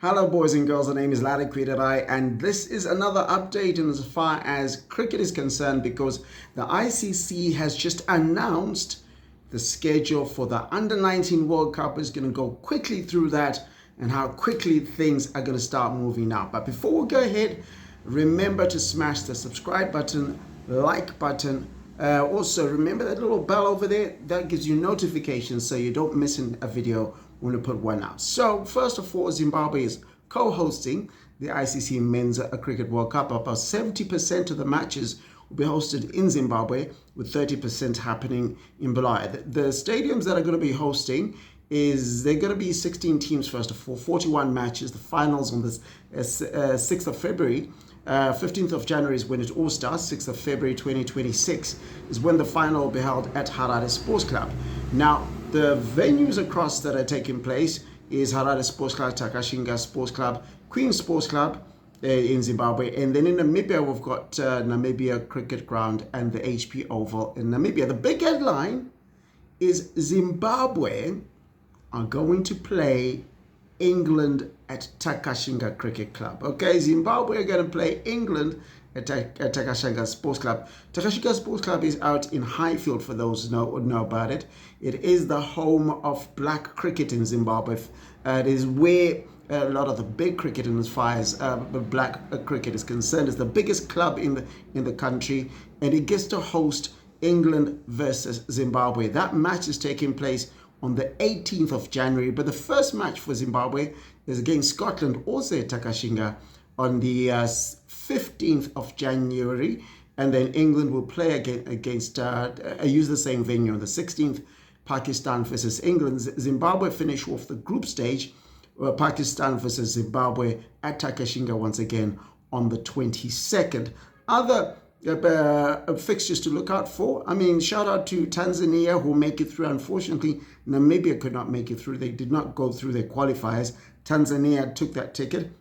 Hello boys and girls, the name is Kwirirayi and this is another update in as far as cricket is concerned because the ICC has just announced the schedule for the Under-19 World Cup. Is going to go quickly through that and how quickly things are going to start moving now. But before we go ahead, remember to smash the subscribe button, like button. Also remember that little bell over there that gives you notifications so you don't miss a video when we put one out. So first of all, Zimbabwe is co-hosting the ICC Men's Cricket World Cup. About 70% of the matches will be hosted in Zimbabwe, with 30% happening in Bulawayo. The stadiums that are going to be hosting they're going to be 16 teams first of all, 41 matches. The finals on the 6th of February. 15th of January is when it all starts. 6th of February 2026 is when the final will be held at Harare Sports Club. Now, the venues across that are taking place is Harare Sports Club, Takashinga Sports Club, Queen Sports Club in Zimbabwe, and then in Namibia we've got Namibia Cricket Ground and the HP Oval in Namibia. The big headline is Zimbabwe are going to play England at Takashinga Cricket Club. Okay, Zimbabwe are going to play England at Takashinga Sports Club. Takashinga Sports Club is out in Highfield, for those who know about it. It is the home of black cricket in Zimbabwe. It is where a lot of the big cricket, and as far as black cricket is concerned, is the biggest club in the country, and it gets to host England versus Zimbabwe. That match is taking place on the 18th of January, but the first match for Zimbabwe is against Scotland, also at Takashinga, on the 15th of January, and then England will play against use the same venue on the 16th, Pakistan versus England. Zimbabwe finish off the group stage, Pakistan versus Zimbabwe at Takashinga once again on the 22nd. Other fixtures to look out for. I mean, shout out to Tanzania who make it through. Unfortunately, Namibia could not make it through. They did not go through their qualifiers. Tanzania took that ticket.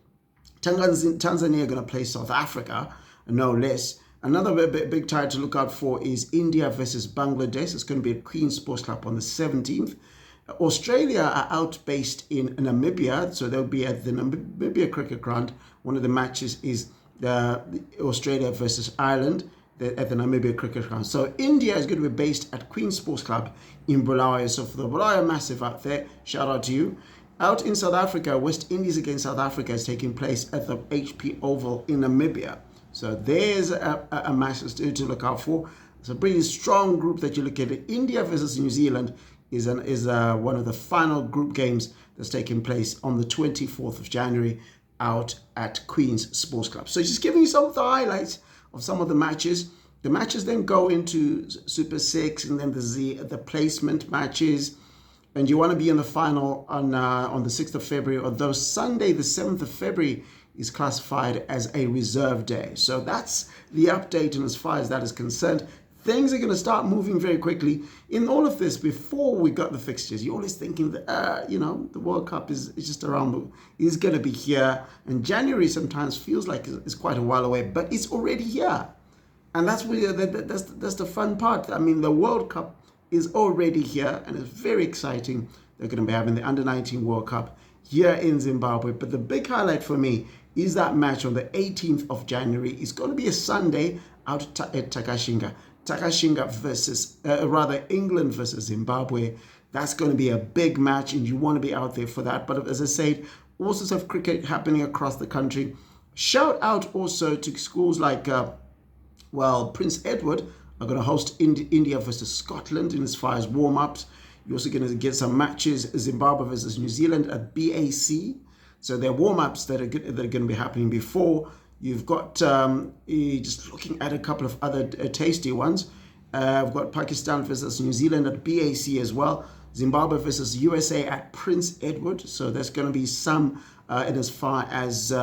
Tanzania are going to play South Africa, no less. Another big tie to look out for is India versus Bangladesh. It's going to be at Queen Sports Club on the 17th. Australia are out based in Namibia, so they'll be at the Namibia Cricket Ground. One of the matches is Australia versus Ireland at the Namibia Cricket Ground. So India is going to be based at Queen Sports Club in Bulawayo. So for the Bulawayo Massive out there, shout out to you. Out in South Africa, West Indies against South Africa is taking place at the HP Oval in Namibia. So there's a match to look out for. It's a pretty strong group that you look at. India versus New Zealand is one of the final group games that's taking place on the 24th of January out at Queen's Sports Club. So just giving you some of the highlights of some of the matches. The matches then go into Super 6 and then the placement matches. And you want to be in the final on the 6th of February, although Sunday, the 7th of February, is classified as a reserve day. So that's the update, and as far as that is concerned, things are going to start moving very quickly. In all of this, before we got the fixtures, you're always thinking that, the World Cup is just is going to be here. And January sometimes feels like it's quite a while away, but it's already here. And that's really, that's the fun part. I mean, the World Cup is already here, and it's very exciting. They're going to be having the Under-19 World Cup here in Zimbabwe. But the big highlight for me is that match on the 18th of January. It's going to be a Sunday out at Takashinga. Takashinga versus, England versus Zimbabwe. That's going to be a big match, and you want to be out there for that. But as I said, all sorts of cricket happening across the country. Shout out also to schools like, Prince Edward are going to host India versus Scotland in as far as warm-ups. You're also going to get some matches, Zimbabwe versus New Zealand at BAC. So they're warm-ups that are going to be happening before. You've got, just looking at a couple of other tasty ones. I've got Pakistan versus New Zealand at BAC as well. Zimbabwe versus USA at Prince Edward. So there's going to be some, in as far as,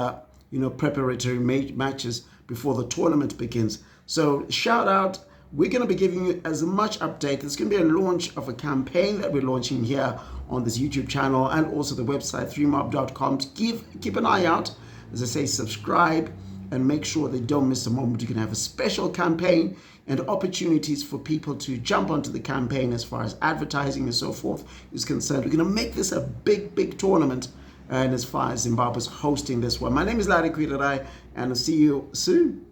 preparatory matches before the tournament begins. So shout out. We're going to be giving you as much update. There's going to be a launch of a campaign that we're launching here on this YouTube channel and also the website 3mob.com. Keep an eye out. As I say, subscribe and make sure they don't miss a moment. You can have a special campaign and opportunities for people to jump onto the campaign as far as advertising and so forth is concerned. We're going to make this a big, big tournament and as far as Zimbabwe's hosting this one. My name is Kwirirayi, and I'll see you soon.